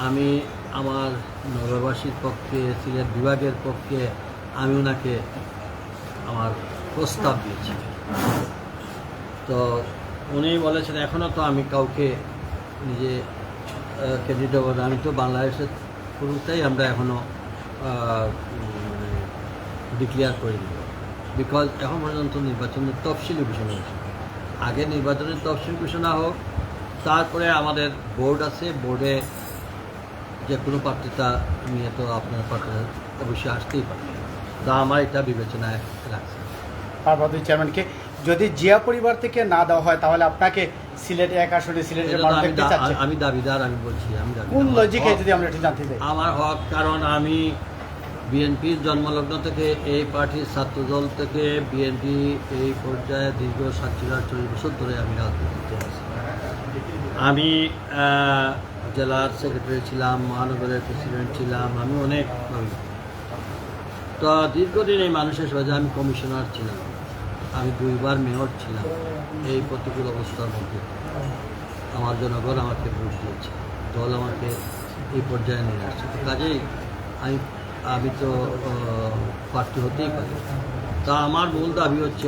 আমি আমার নগরবাসীর পক্ষে, সিলেট বিভাগের পক্ষে আমি ওনাকে আমার প্রস্তাব দিয়েছি। তো উনি বলেছেন এখনও তো আমি কাউকে নিজে ক্যান্ডিডেট হব না। আমি তো বাংলাদেশের পুরোটাই আমরা এখনও মানে ডিক্লেয়ার করিনি, বিকজ এখন পর্যন্ত নির্বাচনের তফসিলি ঘোষণা হয়েছে। আগে নির্বাচনের তফসিল ঘোষণা হোক, তারপরে আমাদের বোর্ড আছে, বোর্ডে যে কোনো প্রার্থিতা নিয়ে তো আপনার প্রার্থী অবশ্যই আসতেই পারে। তা আমার এটা বিবেচনায় রাখছে। পার্বতী চেয়ারম্যানকে যদি জিয়া পরিবার থেকে না দেওয়া হয় তাহলে আপনাকে সিলেট এক আসনে সিলেটের মানুষ দেখতে চাচ্ছে। আমি দাবিদার, আমি বলছি আমি কোন লজিকে যদি আমরা একটু জানতে চাই। আমার হক, কারণ আমি বিএনপির জন্মলগ্ন থেকে এই পার্টির ছাত্রদল থেকে বিএনপি এই পর্যায়ে দীর্ঘ 47 বছর ধরে আমি রাজনীতিতে আছি। আমি জেলার সেক্রেটারি ছিলাম, মহানগরের প্রেসিডেন্ট ছিলাম, আমি অনেক তো দীর্ঘদিন এই মানুষের সহজে আমি কমিশনার ছিলাম, আমি 2 বার মেয়র ছিলাম। এই প্রতিকূল অবস্থার মধ্যে আমার জনগণ আমাকে ভোট দিয়েছে, দল আমাকে এই পর্যায়ে নিয়ে আসছে। কাজেই আমি তো প্রার্থী হতেই পারি। তা আমার মূল দাবি হচ্ছে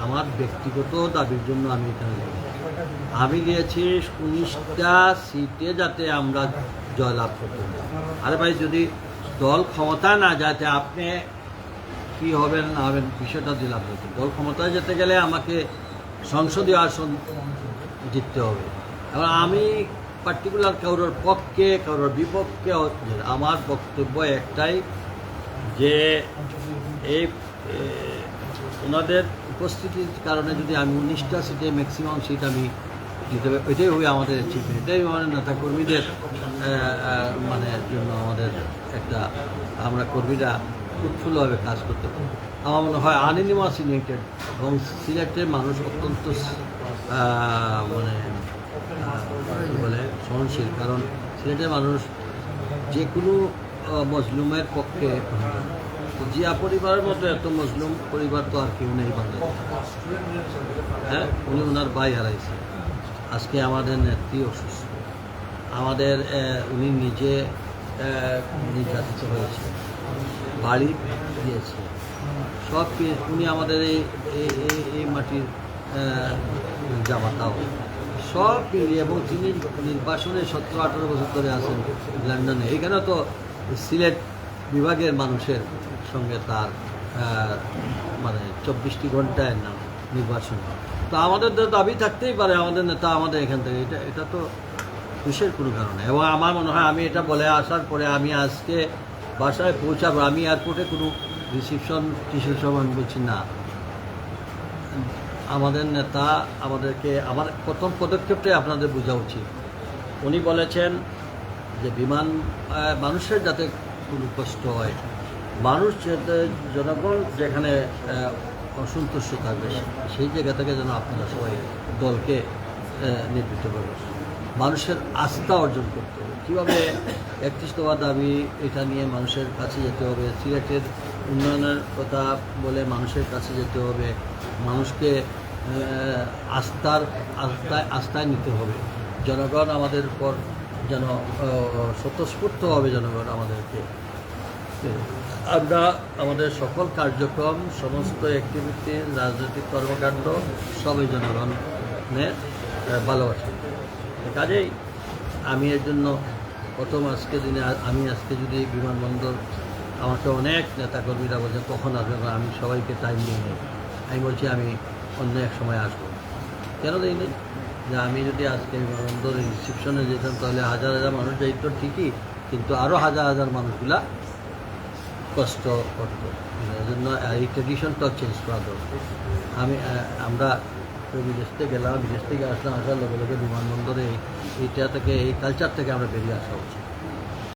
আমার ব্যক্তিগত দাবির জন্য আমি এখানে যাই। আমি দিয়েছি 19টা সিটে যাতে আমরা জয়লাভ করতে পারি। আরে ভাই, যদি দল ক্ষমতা না যাতে আপনি কি হবেন না হবেন বিষয়টা দিলাম। দল ক্ষমতায় যেতে গেলে আমাকে সংসদীয় আসন জিততে হবে। এবং আমি পার্টিকুলার কারোর পক্ষে কারোর বিপক্ষে, আমার বক্তব্য একটাই যে এই ওনাদের উপস্থিতির কারণে যদি আমি 19টা সিটে ম্যাক্সিমাম সিট আমি দিতে পারি, এটাই হবে আমাদের অ্যাচিভমেন্ট, এটাই আমাদের নেতাকর্মীদের মানে জন্য আমাদের একটা, আমরা কর্মীরা উৎফুল্লভাবে কাজ করতে পারি। আমার মনে হয় আনএনিমাস ইউনাইটেড এবং সিলেটের মানুষ অত্যন্ত মানে বলে সহনশীল, কারণ সিলেটের মানুষ যে কোনো মজলুমের পক্ষে। জিয়া পরিবারের মতো এত মজলুম পরিবার তো আর কেউ নেই বাংলাদেশে। হ্যাঁ, উনি ওনার ভাই হারাইছে, আজকে আমাদের নেত্রী অসুস্থ, আমাদের উনি নিজে নির্যাতিত হয়েছে, বাড়ি দিয়েছে, সব উনি আমাদের এই মাটির জামাতাও সব মিলিয়ে, এবং তিনি নির্বাসনে 17-18 বছর ধরে আছেন লন্ডনে। এখানে তো সিলেট বিভাগের মানুষের সঙ্গে তার মানে 24টি ঘন্টায় না নির্বাচন। তো আমাদের তো দাবি থাকতেই পারে, আমাদের নেতা আমাদের এখান থেকে, এটা তো খুশির কোনো কারণে। এবং আমার মনে হয় আমি এটা বলে আসার পরে আমি আজকে বাসায় পৌঁছাবো, আমি এয়ারপোর্টে কোনো রিসিপশন আমি বলছি না। আমাদের নেতা আমাদেরকে, আমার প্রথম পদক্ষেপটাই আপনাদের বোঝা উচিত। উনি বলেছেন যে বিমান মানুষের যাতে কোনো কষ্ট হয়, মানুষ যাতে, জনগণ যেখানে অসন্তুষ্ট থাকবে সেই জায়গা থেকে যেন আপনারা সবাই দলকে নেতৃত্ব করবেন, মানুষের আস্থা অর্জন করতে হবে। কীভাবে 31 দফা দাবি এটা নিয়ে মানুষের কাছে যেতে হবে, সিলেটের উন্নয়নের কথা বলে মানুষের কাছে যেতে হবে, মানুষকে আস্থায় নিতে হবে। জনগণ আমাদের উপর যেন স্বতঃস্ফূর্ত হবে, জনগণ আমাদেরকে, আমরা আমাদের সকল কার্যক্রম, সমস্ত অ্যাক্টিভিটি, রাজনৈতিক কর্মকাণ্ড সবই জনগণের ভালোবাসে। কাজেই আমি এর জন্য প্রথম আজকে দিনে, আমি আজকে যদি বিমানবন্দর, আমাকে অনেক নেতাকর্মীরা বলছে কখন আসবে, আমি সবাইকে টাইম দিই নি। আমি বলছি আমি অন্য এক সময় আসবো। কেন দিইনি? যে আমি যদি আজকে বিমানবন্দরের রিসিপশনে যেতাম তাহলে হাজার হাজার মানুষ যাইতো ঠিকই, কিন্তু আরও হাজার হাজার মানুষগুলা কষ্ট করতো। এই জন্য এই ট্রেডিশনটাও চেঞ্জ করা দরকার। আমরা বিদেশ থেকে গেলাম, বিদেশ থেকে আসলাম, আসার লগে লগে বিমানবন্দরে এইটা থেকে, এই কালচার থেকে আমরা বেরিয়ে আসা উচিত।